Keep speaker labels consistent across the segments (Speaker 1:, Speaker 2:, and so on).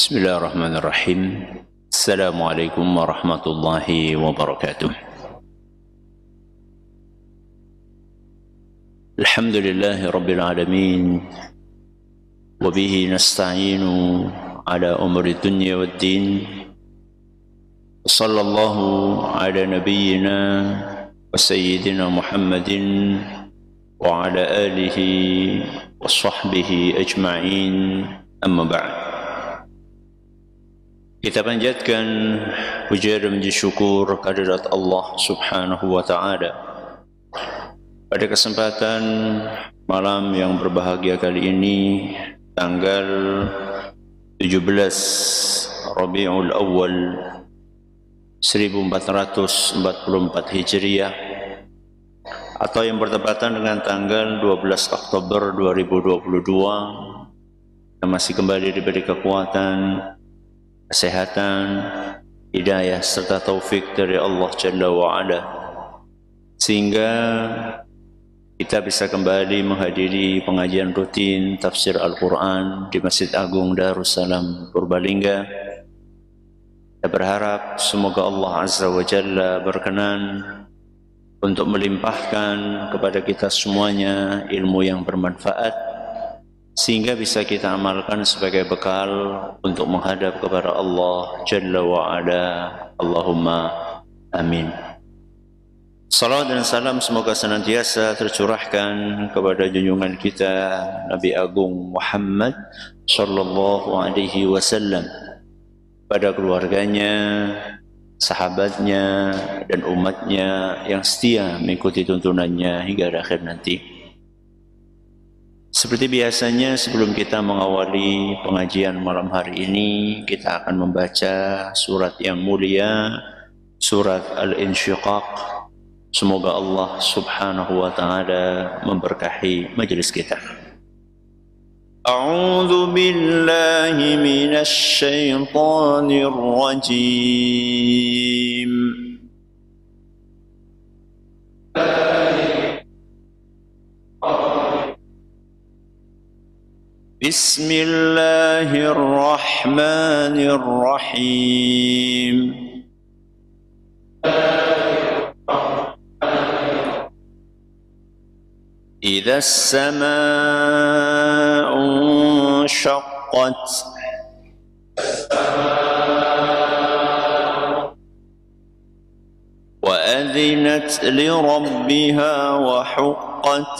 Speaker 1: Bismillahirrahmanirrahim. Assalamualaikum warahmatullahi wabarakatuh. Alhamdulillahi rabbil alamin. Wabihi nasta'inu ala umuri dunya waddin. Sallallahu ala nabiyyina wa sayyidina Muhammadin wa ala alihi wa sahbihi ajma'in. Amma ba'd. Kita panjatkan puja dan puji syukur kehadirat Allah Subhanahu wa taala. Pada kesempatan malam yang berbahagia kali ini, tanggal 17 Rabiul Awal 1444 Hijriah, atau yang bertepatan dengan tanggal 12 Oktober 2022, kita masih kembali diberi kekuatan, kesehatan, hidayah serta taufik dari Allah Jalla wa'ala, sehingga kita bisa kembali menghadiri pengajian rutin tafsir Al-Quran di Masjid Agung Darussalam Purbalingga. Kita berharap semoga Allah Azza wa Jalla berkenan untuk melimpahkan kepada kita semuanya ilmu yang bermanfaat, sehingga bisa kita amalkan sebagai bekal untuk menghadap kepada Allah Jalla wa'ala. Allahumma amin. Salawat dan salam semoga senantiasa tercurahkan kepada junjungan kita Nabi Agung Muhammad sallallahu alaihi wasallam, pada keluarganya, sahabatnya, dan umatnya yang setia mengikuti tuntunannya hingga akhir nanti. Seperti biasanya, sebelum kita mengawali pengajian malam hari ini, kita akan membaca surat yang mulia, surat Al-Insyiqaq. Semoga Allah Subhanahu wa taala memberkahi majelis kita. A'udzu billahi minasy syaithanir rajim. Bismillahirrahmanirrahim. إذا السماء انشقت وأذنت لربها وحقت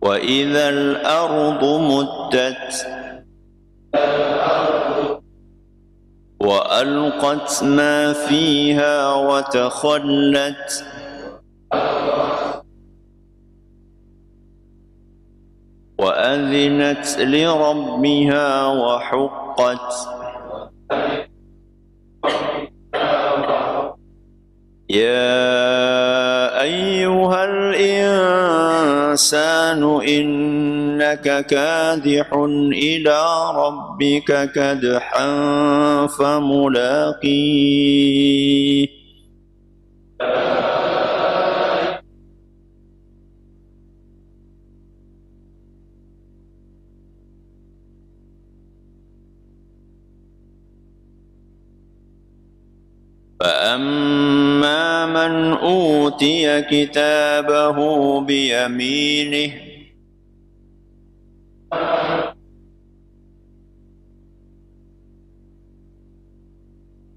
Speaker 1: وإذا الأرض مدت وألقت ما فيها وتخلت وأذنت لربها وحقت يا أيها الإنسان إنك كادح إلى ربك كدحا فملاقيه فأما من أوتي كتابه بيمينه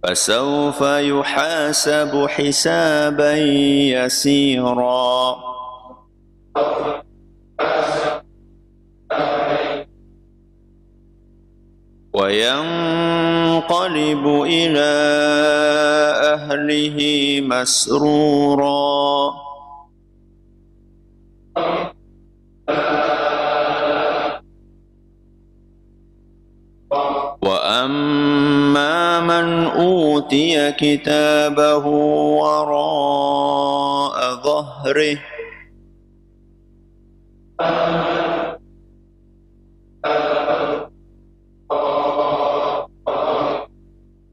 Speaker 1: فسوف يحاسب حسابا يسيرا وينقلب إلى أهله مسرورا وأما من أوتي كتابه وراء ظهره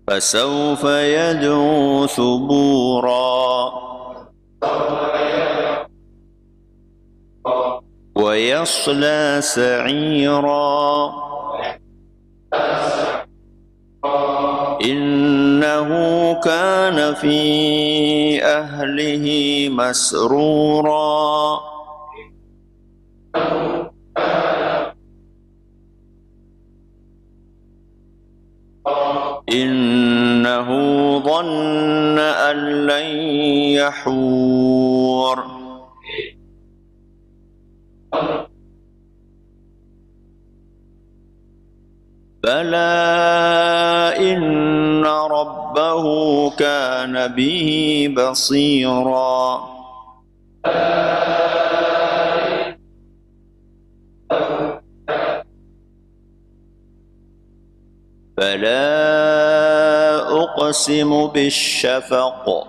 Speaker 1: فسوف يدعو ثبورا ويصلى سعيرا إنه كان في أهله مسرورا إنه ظن أن لن يحور بلى إن ربه كان به بصيرا فلا أقسم بالشفق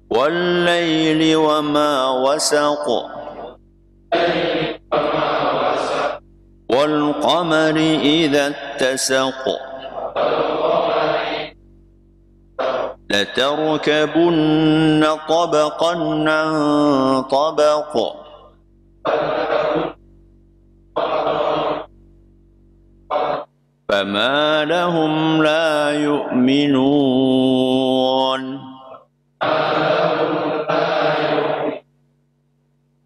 Speaker 1: والليل وما وسق والقمر إذا اتسق لتركبن طبقا عن طبق فما لهم لا يؤمنون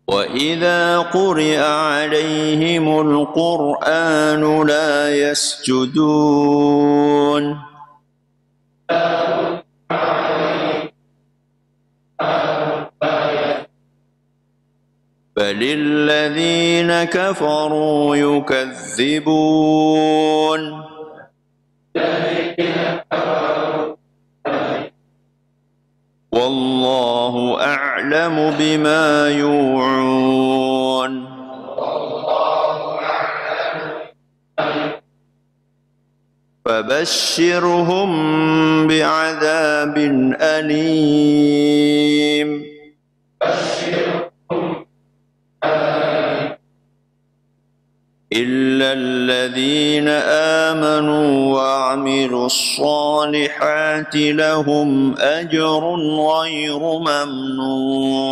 Speaker 1: وإذا قرئ عليهم القرآن لا يسجدون بل الذين كفروا يكذبون والله أعلم بما يوعون فبشرهم بعذاب أليم إلا الذين آمنوا وعملوا الصالحات لهم أجر غير ممنون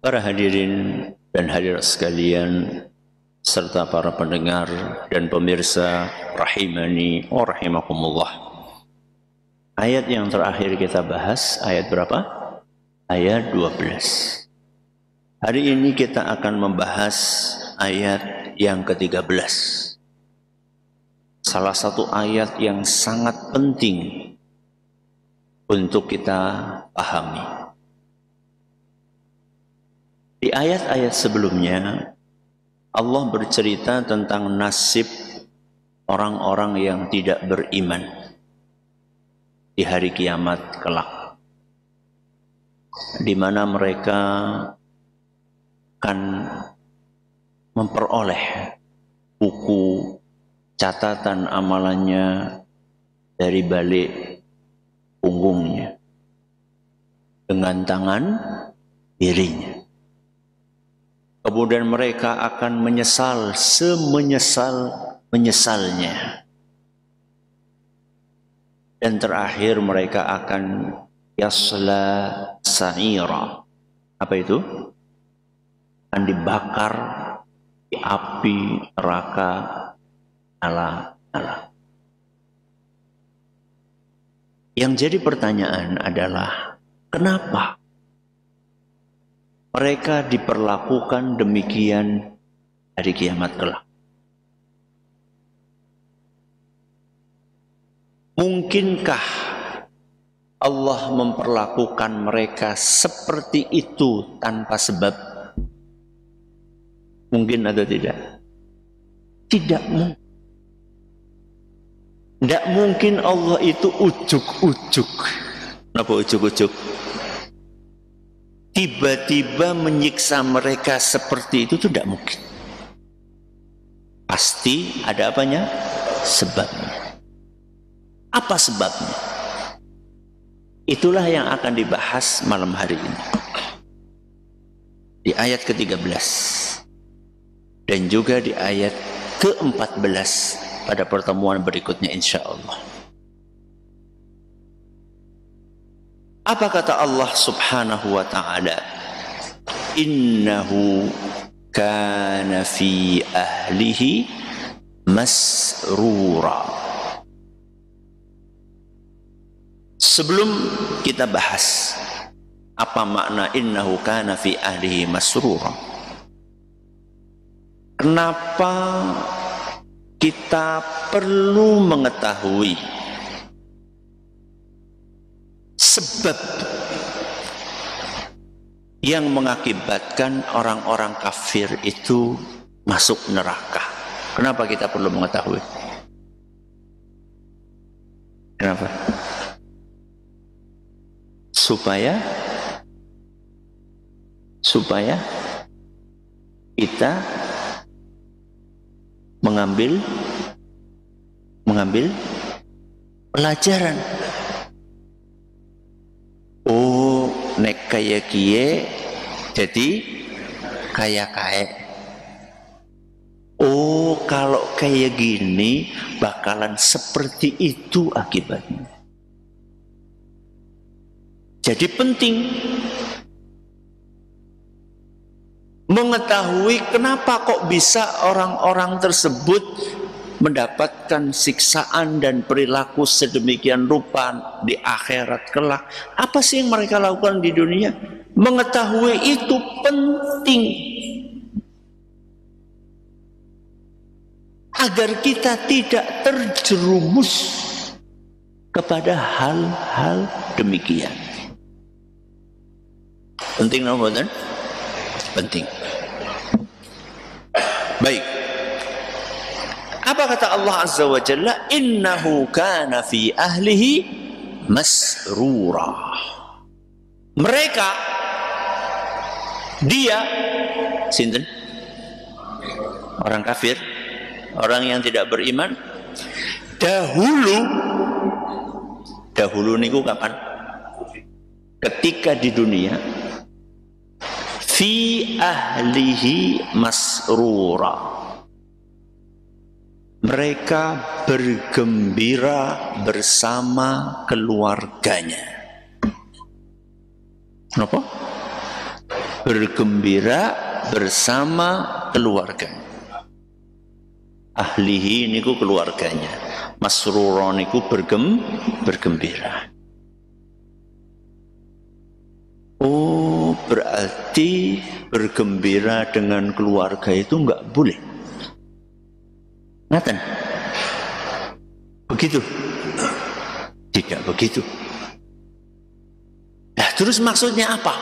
Speaker 1: Para hadirin dan hadirat sekalian, serta para pendengar dan pemirsa rahimani wa rahimakumullah. Ayat yang terakhir kita bahas, ayat berapa? Ayat 12. Hari ini kita akan membahas ayat yang ke-13. Salah satu ayat yang sangat penting untuk kita pahami. Di ayat-ayat sebelumnya, Allah bercerita tentang nasib orang-orang yang tidak beriman di hari kiamat kelak, di mana mereka akan memperoleh buku catatan amalannya dari balik punggungnya dengan tangan kirinya. Kemudian mereka akan menyesal semenyesal-menyesalnya. Dan terakhir mereka akan yasla sa'ira. Apa itu? Akan dibakar di api neraka nyala-nyala. Yang jadi pertanyaan adalah, kenapa mereka diperlakukan demikian hari kiamat kelak? Mungkinkah Allah memperlakukan mereka seperti itu tanpa sebab? Mungkin atau tidak? Tidak mungkin. Tidak mungkin Allah itu ujuk-ujuk. Kenapa ujuk-ujuk? Tiba-tiba menyiksa mereka seperti itu tidak mungkin. Pasti ada apanya? Sebabnya. Apa sebabnya? Itulah yang akan dibahas malam hari ini. Di ayat ke-13. dan juga di ayat ke-14 pada pertemuan berikutnya insya Allah. Apa kata Allah subhanahu wa ta'ala? Innahu kana fi ahlihi masrura. Sebelum kita bahas apa makna innahu kana fi ahlihi masrura, kenapa kita perlu mengetahui sebab yang mengakibatkan orang-orang kafir itu masuk neraka? Kenapa kita perlu mengetahui? Kenapa? Supaya kita mengambil pelajaran. Oh, nek kaya kie jadi kaya kae. Oh, kalau kayak gini bakalan seperti itu akibatnya. Jadi penting mengetahui kenapa kok bisa orang-orang tersebut mendapatkan siksaan dan perilaku sedemikian rupa di akhirat kelak. Apa sih yang mereka lakukan di dunia? Mengetahui itu penting agar kita tidak terjerumus kepada hal-hal demikian. Penting nomor penting. Baik. Apa kata Allah Azza wa Jalla? Innahu kana fi ahlihi masrura. Mereka, dia, sinten? Orang kafir, orang yang tidak beriman. Dahulu niku kapan? Ketika di dunia, fi ahlihi masrura. Mereka bergembira bersama keluarganya. Kenapa? Bergembira bersama keluarganya. Ahlihi niku keluarganya. Masrura niku bergembira. Oh, berarti bergembira dengan keluarga itu enggak boleh. Ngaten? Begitu? Tidak begitu. Nah, terus maksudnya apa?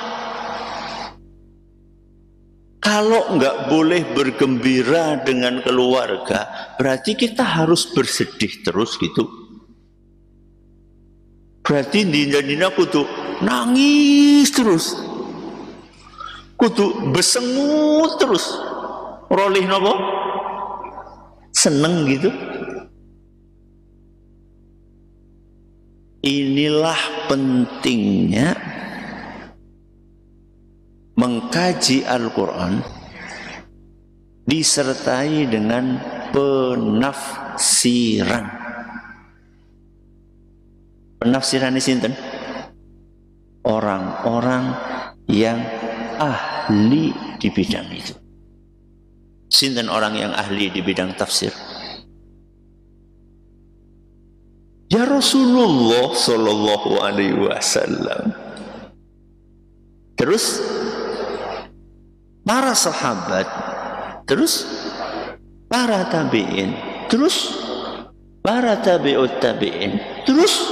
Speaker 1: Kalau enggak boleh bergembira dengan keluarga, berarti kita harus bersedih terus gitu. Berarti dina-dina kudu nangis terus, kudu besengut terus, rolih nopo seneng gitu. Inilah pentingnya mengkaji Al-Quran disertai dengan penafsiran. Penafsiran ini sinten? Orang-orang yang ahli di bidang itu. Sinten orang yang ahli di bidang tafsir? Ya Rasulullah Sallallahu Alaihi Wasallam. Terus para sahabat, terus para tabi'in, terus para tabi'ut tabi'in, terus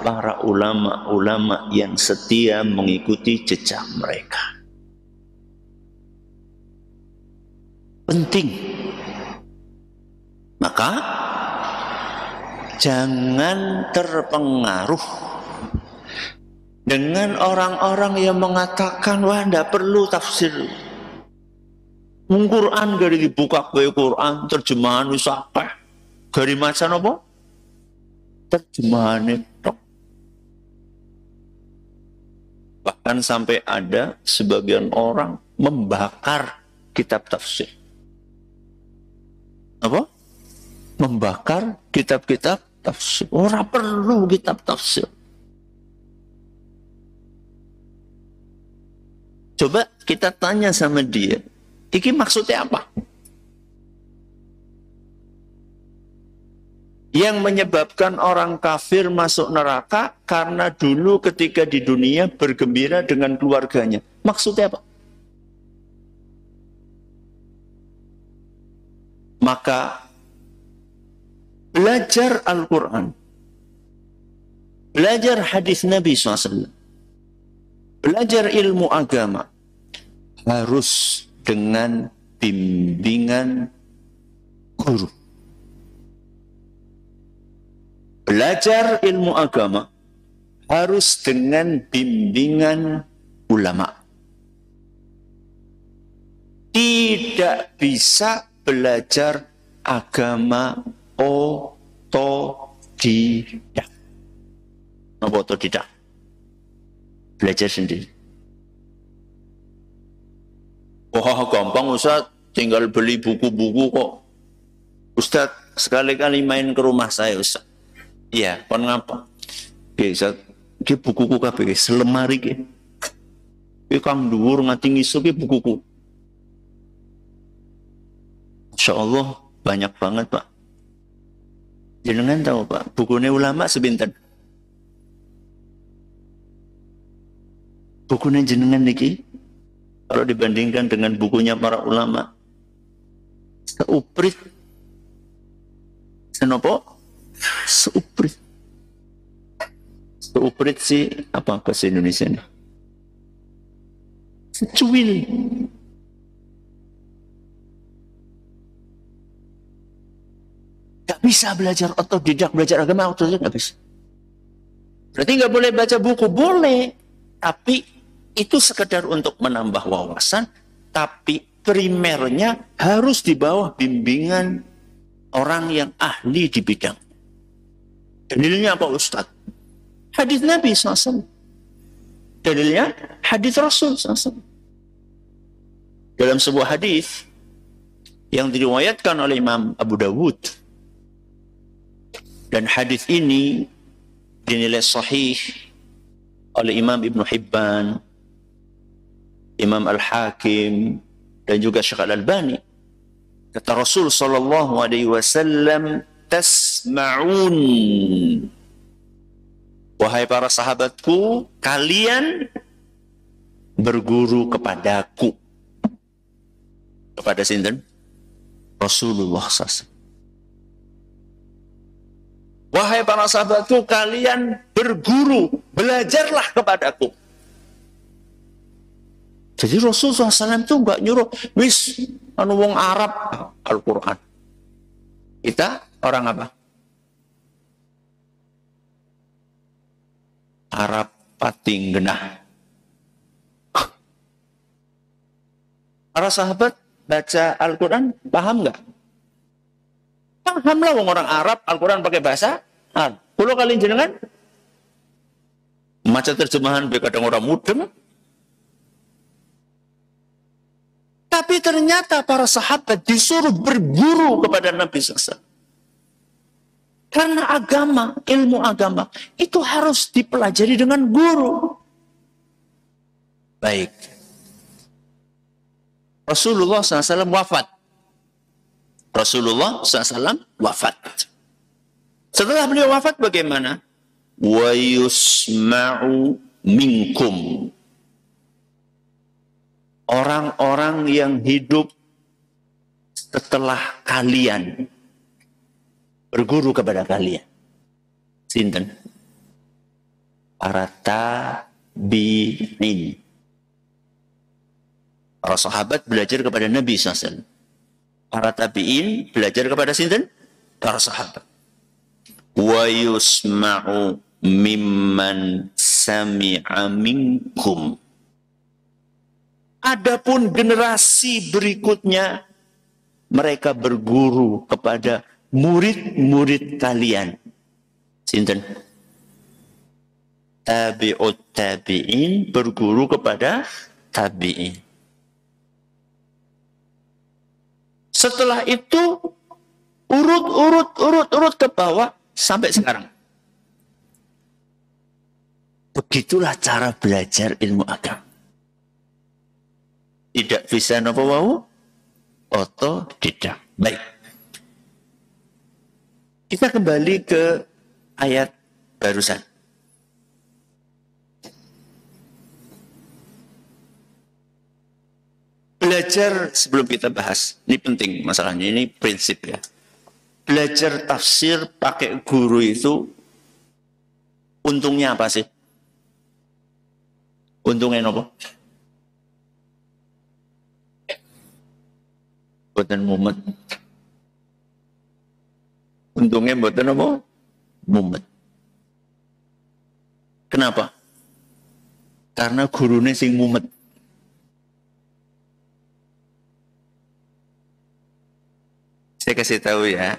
Speaker 1: para ulama-ulama yang setia mengikuti jejak mereka. Penting. Maka jangan terpengaruh dengan orang-orang yang mengatakan wah ndak perlu tafsir. Quran gari dibuka ke Quran terjemahan wis akeh. Gari maca napa? Terjemahane tok. Bahkan sampai ada sebagian orang membakar kitab tafsir. apa? Membakar kitab-kitab tafsir. Ora perlu kitab tafsir. Coba kita tanya sama dia, iki maksudnya apa? Yang menyebabkan orang kafir masuk neraka karena dulu ketika di dunia bergembira dengan keluarganya. Maksudnya apa? Maka belajar Al-Quran, belajar hadis Nabi SAW, belajar ilmu agama harus dengan bimbingan guru. Belajar ilmu agama harus dengan bimbingan ulama. Tidak bisa belajar agama otodidak. Apa otodidak? Belajar sendiri. Wah, gampang Ustaz, tinggal beli buku-buku kok. Ustaz, sekali-kali main ke rumah saya Ustaz. Iya, kon ngapa? Oke, Ustaz, ki bukuku kabeh selemari ki. Ki kang dhuwur nganti ngisuk ki bukuku. Insya Allah banyak banget Pak. Jenengan tahu Pak, bukunya ulama sebinten? Bukunya jenengan niki kalau dibandingkan dengan bukunya para ulama, seuprit. Senopo? Seuprit. Seuprit sih apa bahasa Indonesia ini? Secuil. Gak bisa belajar otodidak, belajar agama otodidak gak bisa. Berarti gak boleh baca buku, boleh. Tapi itu sekedar untuk menambah wawasan, tapi primernya harus di bawah bimbingan orang yang ahli di bidang. Dalilnya apa Ustaz? Hadis Nabi SAW. Dalilnya hadis Rasul SAW. Dalam sebuah hadis yang diriwayatkan oleh Imam Abu Dawud, dan hadis ini dinilai sahih oleh Imam Ibn Hibban, Imam Al-Hakim, dan juga Syekh Al-Albani. Kata Rasul sallallahu alaihi wasallam, tasma'un. Wahai para sahabatku, kalian berguru kepadaku. Kepada sinten? Rasulullah SAW. Wahai para sahabatku, kalian berguru, belajarlah kepadaku. Jadi Rasulullah SAW itu enggak nyuruh, wis, anu wong Arab Al-Quran. Kita orang apa? Arab pating genah. Para sahabat baca Al-Quran paham enggak? Paham lah wong orang Arab Al-Quran pakai bahasa Arab. Kalau kalian jenengan maca terjemahan kadang orang mudeng. Tapi ternyata para sahabat disuruh berguru kepada Nabi SAW. Karena agama, ilmu agama, itu harus dipelajari dengan guru. Baik. Rasulullah SAW wafat. Rasulullah SAW wafat. Setelah beliau wafat bagaimana? Wa yusma'u minkum. Orang-orang yang hidup setelah kalian berguru kepada kalian. Sinten? Para tabi'in. Para sahabat belajar kepada Nabi SAW. Para tabi'in belajar kepada sinten? Para sahabat. Wa yusma'u mimman sami'a minkum. Adapun generasi berikutnya, mereka berguru kepada murid-murid kalian. Sinten? Tabi'ut tabi'in berguru kepada tabi'in. Setelah itu urut ke bawah sampai sekarang. Begitulah cara belajar ilmu agama. Tidak bisa napa wau otodidak. Baik. Kita kembali ke ayat barusan. Belajar sebelum kita bahas, ini penting masalahnya, ini prinsip ya. Belajar tafsir pakai guru itu untungnya apa sih? Untungnya apa? Boten mumet. Untungnya boten apa? Mumet. Kenapa? Karena gurunya sing mumet. Saya kasih tahu ya.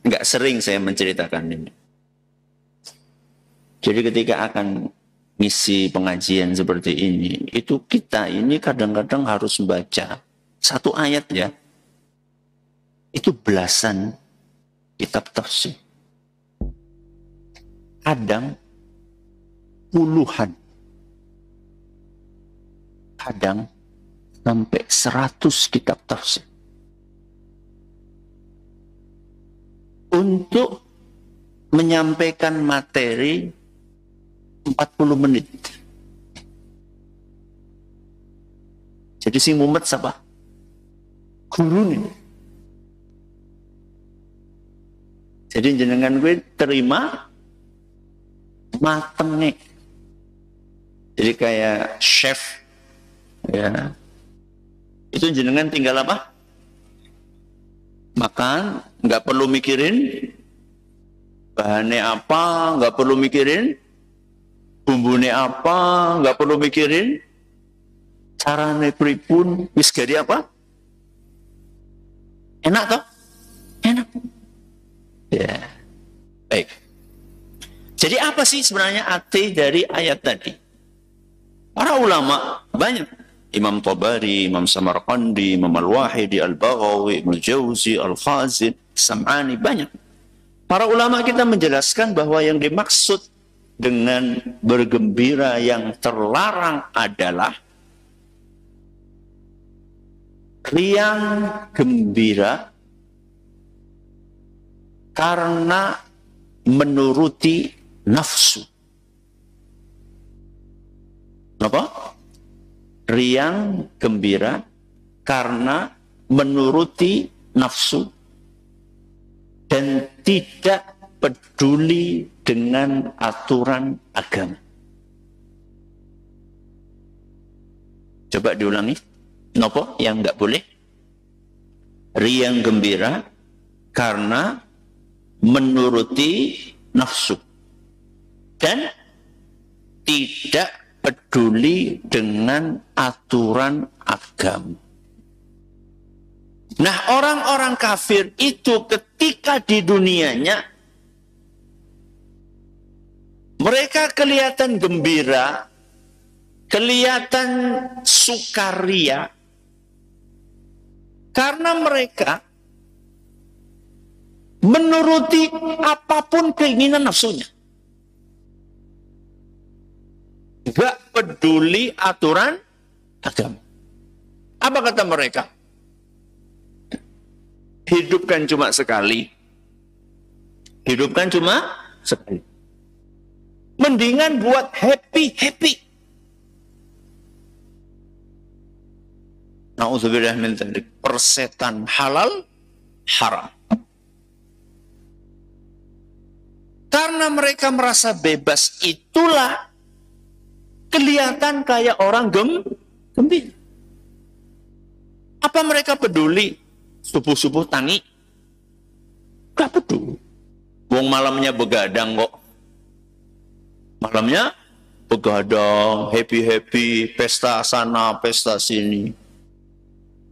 Speaker 1: Enggak sering saya menceritakan ini. Jadi ketika akan ngisi pengajian seperti ini, itu kita ini kadang-kadang harus membaca satu ayat ya. Itu belasan kitab tafsir. Kadang puluhan. Kadang sampai 100 kitab tafsir. Untuk menyampaikan materi 40 menit. Jadi si mumet siapa? Guru nih. Jadi jenengan gue terima matengnya. Jadi kayak chef ya. Itu jenengan tinggal apa? Makan, nggak perlu mikirin bahannya apa, nggak perlu mikirin bumbunya apa, nggak perlu mikirin carane pripun, wis gari apa? Enak toh? Enak. Ya. Baik. Jadi apa sih sebenarnya arti dari ayat tadi? Para ulama banyak. Imam Tabari, Imam Samarqandi, Imam Al-Wahidi, Al-Baghawi, Ibnu Jauzi, Al-Khazin, Sam'ani, banyak. Para ulama kita menjelaskan bahwa yang dimaksud dengan bergembira yang terlarang adalah riang gembira karena menuruti nafsu. Apa? Riang gembira karena menuruti nafsu dan tidak peduli dengan aturan agama. Coba diulangi. Nopo yang nggak boleh? Riang gembira karena menuruti nafsu dan tidak peduli dengan aturan agama. Nah, orang-orang kafir itu ketika di dunianya mereka kelihatan gembira, kelihatan sukaria karena mereka menuruti apapun keinginan nafsunya. Gak peduli aturan agama. Apa kata mereka? Hidup kan cuma sekali. Hidup kan cuma sekali. Mendingan buat happy-happy. Na'udzubillah min dzalik. Persetan halal haram. Karena mereka merasa bebas, itulah kelihatan kayak orang gembira. Apa mereka peduli subuh-subuh tangi? Gak peduli. Wong malamnya begadang kok. Malamnya begadang, happy-happy, pesta sana, pesta sini.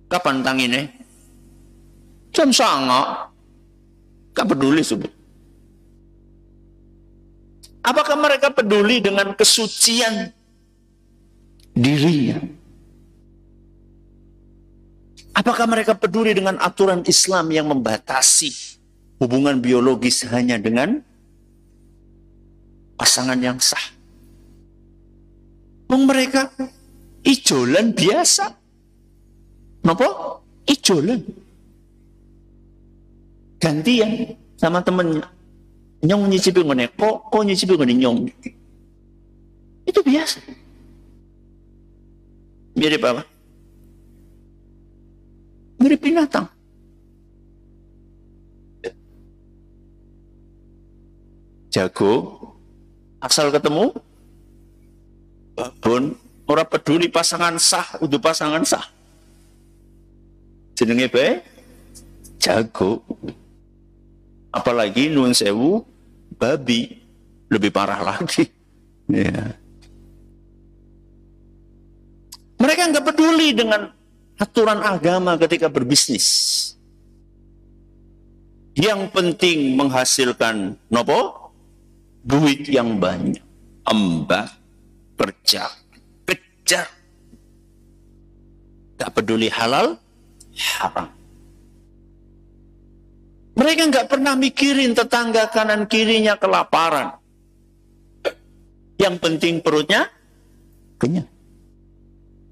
Speaker 1: Kapan tangine? Jam 09.00. Gak peduli subuh. Apakah mereka peduli dengan kesucian dirinya? Apakah mereka peduli dengan aturan Islam yang membatasi hubungan biologis hanya dengan pasangan yang sah? Mereka ijolan biasa. Napa? Ijolan. Gantian sama temennya. Nyong nyicipi ngene, kok nyicipi ngene nyong. Itu biasa. Mirip apa? Mirip binatang. Jago, asal ketemu, babon, ora peduli pasangan sah, udah pasangan sah. Jenenge bae, jago. Apalagi nuwun sewu, babi, lebih parah lagi. Ya. Mereka nggak peduli dengan aturan agama ketika berbisnis. Yang penting menghasilkan nopo? Duit yang banyak. Embak, kerja, kejar. Gak peduli halal, haram. Mereka nggak pernah mikirin tetangga kanan kirinya kelaparan. Yang penting perutnya kenyang.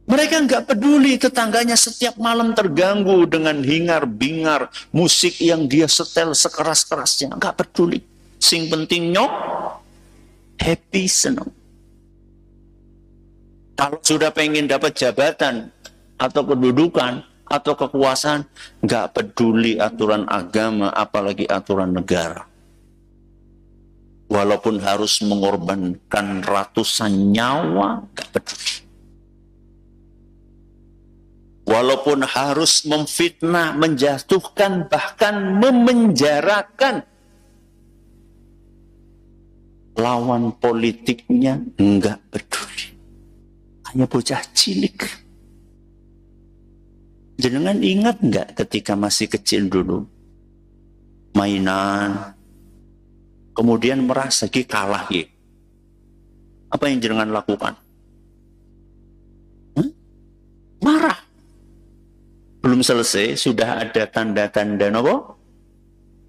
Speaker 1: Mereka nggak peduli tetangganya setiap malam terganggu dengan hingar-bingar musik yang dia setel sekeras-kerasnya. Nggak peduli. Sing penting nyok, happy, senang. Kalau sudah pengen dapat jabatan atau kedudukan atau kekuasaan, nggak peduli aturan agama, apalagi aturan negara. Walaupun harus mengorbankan ratusan nyawa, nggak peduli. Walaupun harus memfitnah, menjatuhkan, bahkan memenjarakan lawan politiknya, enggak peduli. Hanya bocah cilik. Jenengan ingat enggak ketika masih kecil dulu? Mainan. Kemudian merasa kalah. Apa yang jenengan lakukan? Marah. Belum selesai, sudah ada tanda-tanda nopo?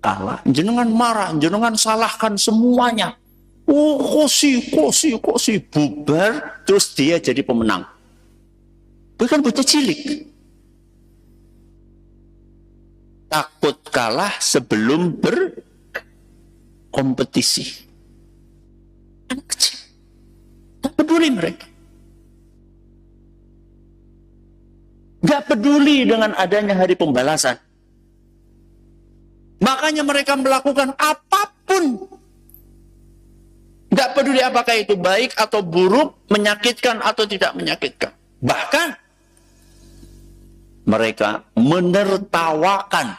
Speaker 1: Kalah. Jenengan marah, jenengan salahkan semuanya. Oh, kosi, bubar, terus dia jadi pemenang. Bukan bocah cilik. Takut kalah sebelum berkompetisi. Anak kecil. Tak peduli mereka. Gak peduli dengan adanya hari pembalasan. Makanya mereka melakukan apapun. Gak peduli apakah itu baik atau buruk, menyakitkan atau tidak menyakitkan. Bahkan mereka menertawakan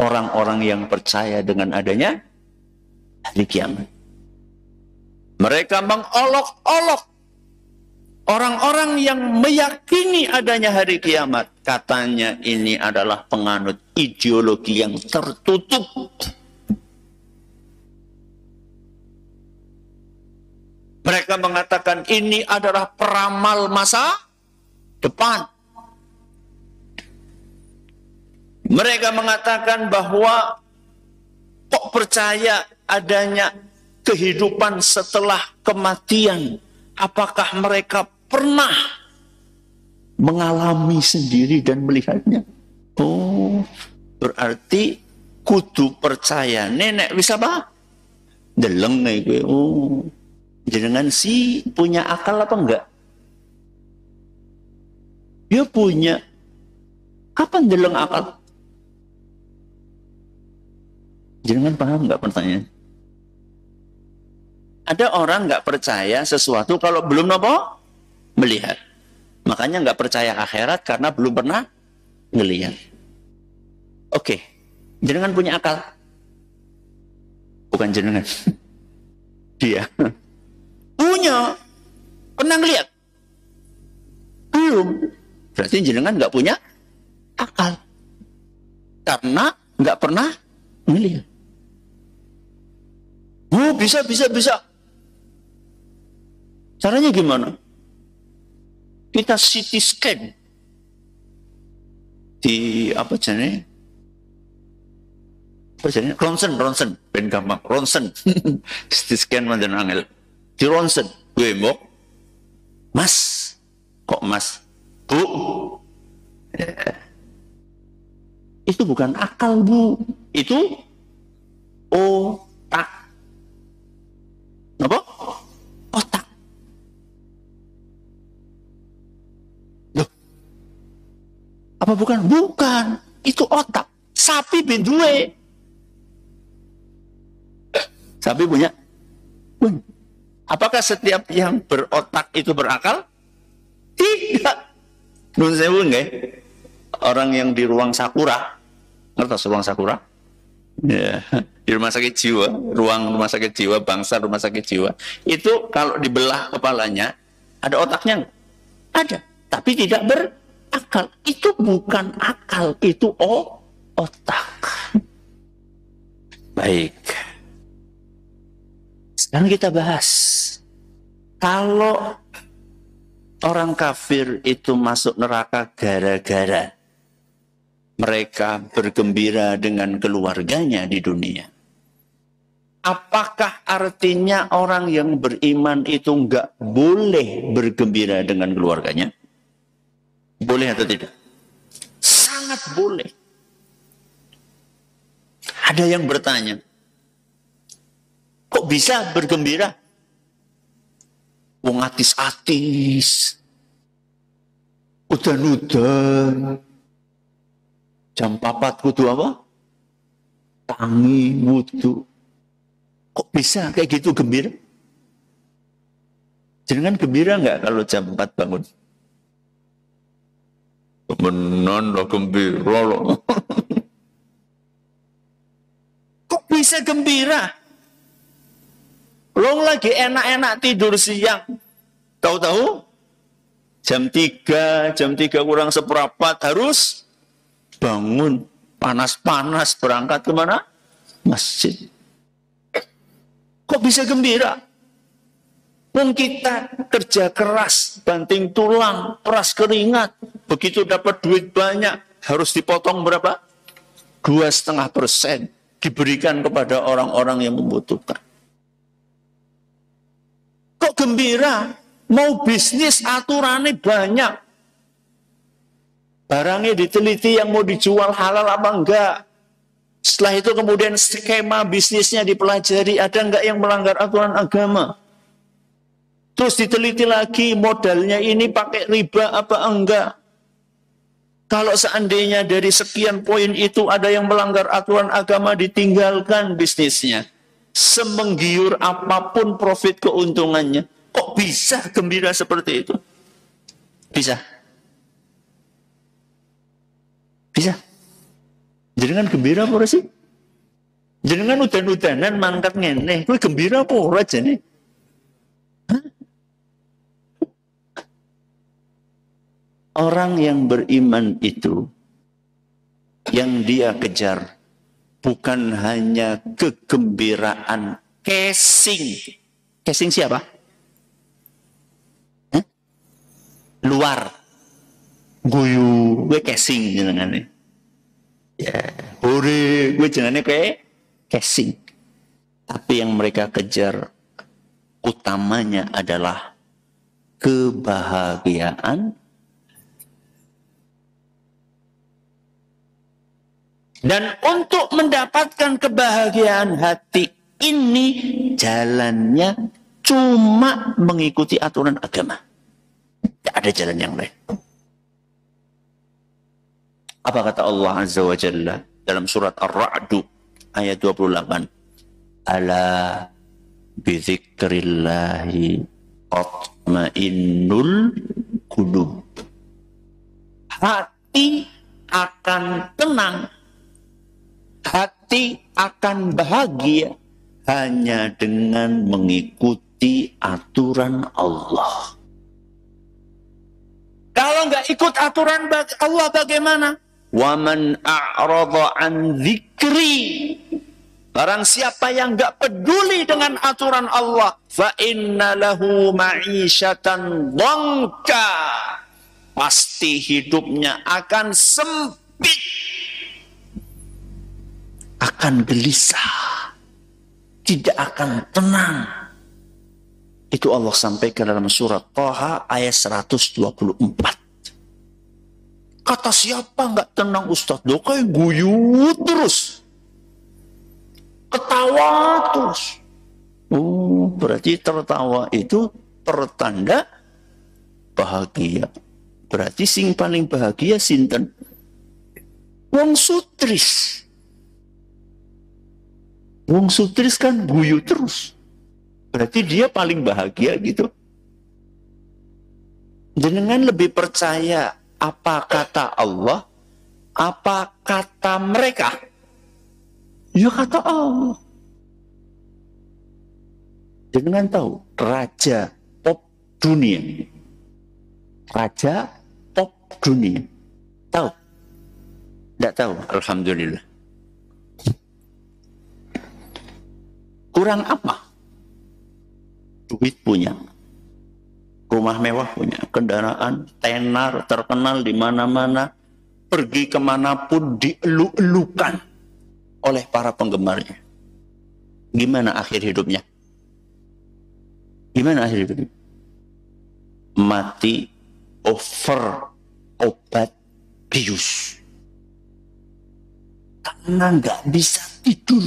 Speaker 1: orang-orang yang percaya dengan adanya hari kiamat. Mereka mengolok-olok orang-orang yang meyakini adanya hari kiamat. Katanya ini adalah penganut ideologi yang tertutup. Mereka mengatakan ini adalah peramal masa depan. Mereka mengatakan bahwa kok percaya adanya kehidupan setelah kematian. Apakah mereka pernah mengalami sendiri dan melihatnya? Oh, berarti kudu percaya. Nenek bisa apa? Deleng gue. Oh, jenengan sih punya akal apa enggak? Dia punya. Kapan deleng akal? Jenengan paham enggak pertanyaan? Ada orang nggak percaya sesuatu kalau belum apa? Melihat. Makanya nggak percaya akhirat karena belum pernah ngelihat. Oke, jenengan punya akal? Bukan jenengan. Dia punya. Pernah ngelihat? Belum. Berarti jenengan nggak punya akal. Karena nggak pernah ngelihat. Oh, bisa. Caranya gimana? Kita CT scan. di apa jenis? Apa jenis? Ronsen, ben gampang, ronsen. Di scan mandan angel. Di ronsen, gue mbok. Mas, kok mas? Bu, itu bukan akal, Bu. Itu otak. Apa? Otak. Loh, apa bukan? Bukan. Itu otak. Sapi bindue. Sapi punya? Punya. Apakah setiap yang berotak itu berakal? Tidak. Nun sewu nggak? Orang yang di ruang sakura, ngerti ruang sakura? Ya, di rumah sakit jiwa, ruang rumah sakit jiwa, bangsa rumah sakit jiwa. Itu kalau dibelah kepalanya, ada otaknya? Ada, tapi tidak berakal. Itu bukan akal, itu otak. Baik. Sekarang kita bahas. Kalau orang kafir itu masuk neraka gara-gara mereka bergembira dengan keluarganya di dunia. Apakah artinya orang yang beriman itu nggak boleh bergembira dengan keluarganya? Boleh atau tidak? Sangat boleh. Ada yang bertanya, kok bisa bergembira? Wong atis-atis, udan-udan, jam 4 kudu apa? Tangi, wudu. Kok bisa kayak gitu gembira? Jangan gembira nggak kalau jam 4 bangun? Temenan lah gembira loh. Kok bisa gembira? Lo lagi enak-enak tidur siang. Tahu-tahu jam 3 kurang seperempat harus bangun. Panas-panas berangkat kemana? Masjid. Kok bisa gembira? Wong kita kerja keras, banting tulang, peras keringat. Begitu dapat duit banyak, harus dipotong berapa? 2,5% diberikan kepada orang-orang yang membutuhkan. Kok gembira? Mau bisnis aturannya banyak. Barangnya diteliti yang mau dijual halal apa enggak. Setelah itu kemudian skema bisnisnya dipelajari. Ada enggak yang melanggar aturan agama. Terus diteliti lagi modalnya ini pakai riba apa enggak. Kalau seandainya dari sekian poin itu ada yang melanggar aturan agama, ditinggalkan bisnisnya. Semenggiur apapun profit keuntungannya. Kok bisa gembira seperti itu? Bisa. Bisa. Jenengan gembira apa sih? Jenengan udan-udanan mangkat ngene. Kowe gembira apa ora jane? Orang yang beriman itu yang dia kejar bukan hanya kegembiraan casing. Casing siapa? Luar. Guyu, gue casing jenengannya. Ya, hore, gue jenengannya kayak casing. Tapi yang mereka kejar utamanya adalah kebahagiaan. Dan untuk mendapatkan kebahagiaan hati ini jalannya cuma mengikuti aturan agama. Tidak ada jalan yang lain. Apa kata Allah Azza wa Jalla dalam surat Ar-Ra'd ayat 28? Ala bizikrillahi tatma'innul qulub. Hati akan tenang. Hati akan bahagia hanya dengan mengikuti aturan Allah. Kalau nggak ikut aturan Allah bagaimana? Waman a'rada an dzikri. Barang siapa yang nggak peduli dengan aturan Allah, fa inna lahu ma'isyatan dhanka. Pasti hidupnya akan sempit. akan gelisah, tidak akan tenang. Itu Allah sampaikan dalam surat Thaha ayat 124. Kata siapa nggak tenang Ustaz? Kayak guyut terus, ketawa terus. Oh, berarti tertawa itu pertanda bahagia. Berarti sing paling bahagia sinten? Wong sutris. Wong sutris kan guyu terus. Berarti dia paling bahagia gitu. Jenengan lebih percaya apa kata Allah, apa kata mereka? Ya kata Allah. Jenengan tahu raja pop dunia. Raja pop dunia. Tahu? Tidak tahu. Alhamdulillah. Kurang apa? Duit punya. Rumah mewah punya. Kendaraan, tenar, terkenal di mana-mana. Pergi kemanapun dielu-elukan oleh para penggemarnya. Gimana akhir hidupnya? Gimana akhir hidupnya? Mati over obat bius. Karena nggak bisa tidur.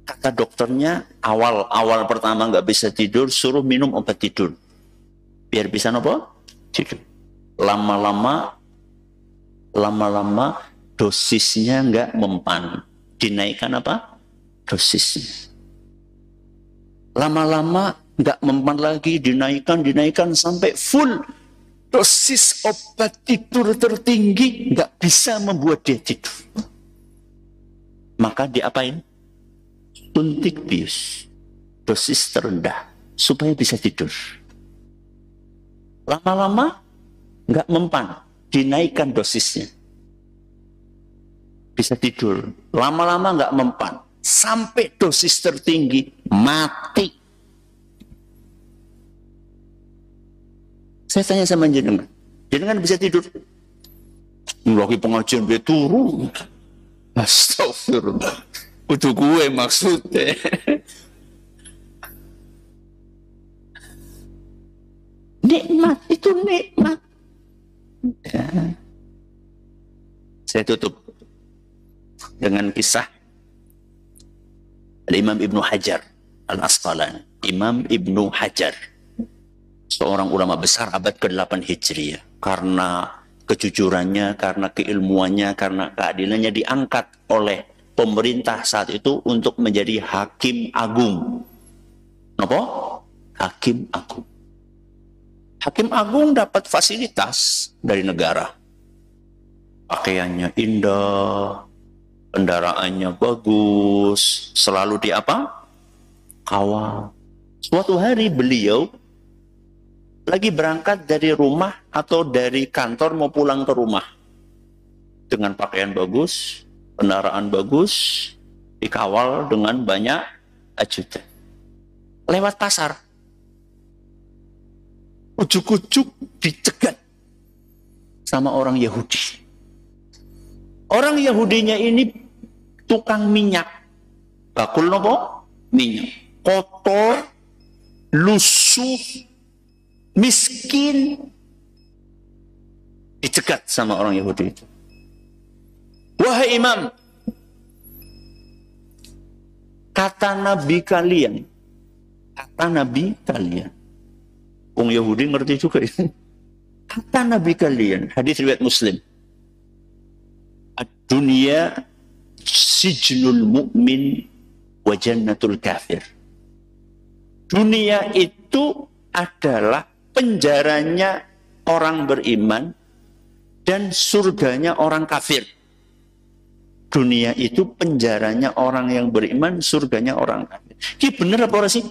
Speaker 1: Kata dokternya, awal pertama nggak bisa tidur, suruh minum obat tidur. Biar bisa apa? Tidur. Lama-lama dosisnya nggak mempan. Dinaikkan apa? Dosisnya. Lama-lama nggak mempan lagi, dinaikkan sampai full. Dosis obat tidur tertinggi nggak bisa membuat dia tidur. Maka diapain? Suntik bius. Dosis terendah supaya bisa tidur. Lama-lama nggak mempan, dinaikkan dosisnya. Bisa tidur. Lama-lama nggak mempan. Sampai dosis tertinggi, mati. Saya tanya sama jenengan, jenengan bisa tidur? Lagi pengajian dia turun. Astagfirullah. Kudu gue maksudnya. Nikmat, itu nikmat. Ya. Saya tutup dengan kisah Imam Ibnu Hajar Al-Asqalani. Imam Ibnu Hajar, seorang ulama besar abad ke-8 Hijriah. Karena kejujurannya, karena keilmuannya, karena keadilannya diangkat oleh pemerintah saat itu untuk menjadi hakim agung. Apa? Hakim agung. Hakim agung dapat fasilitas dari negara. Pakaiannya indah, kendaraannya bagus, selalu di apa? Kawal. Suatu hari beliau lagi berangkat dari rumah atau dari kantor mau pulang ke rumah. Dengan pakaian bagus, kendaraan bagus, dikawal dengan banyak ajudan. Lewat pasar. Ujuk-ujuk dicegat sama orang Yahudi. Orang Yahudinya ini tukang minyak. Bakul nopo? Minyak. Kotor, lusuh, miskin. Dicegat sama orang Yahudi itu. Wahai imam, kata Nabi kalian. Orang Yahudi ngerti juga ini. Kata Nabi kalian, hadis riwayat Muslim. Dunia sijnul mu'min wa jannatul kafir. Dunia itu adalah penjaranya orang beriman dan surganya orang kafir. Dunia itu penjaranya orang yang beriman, surganya orang kafir. Ini benar apa orang sih?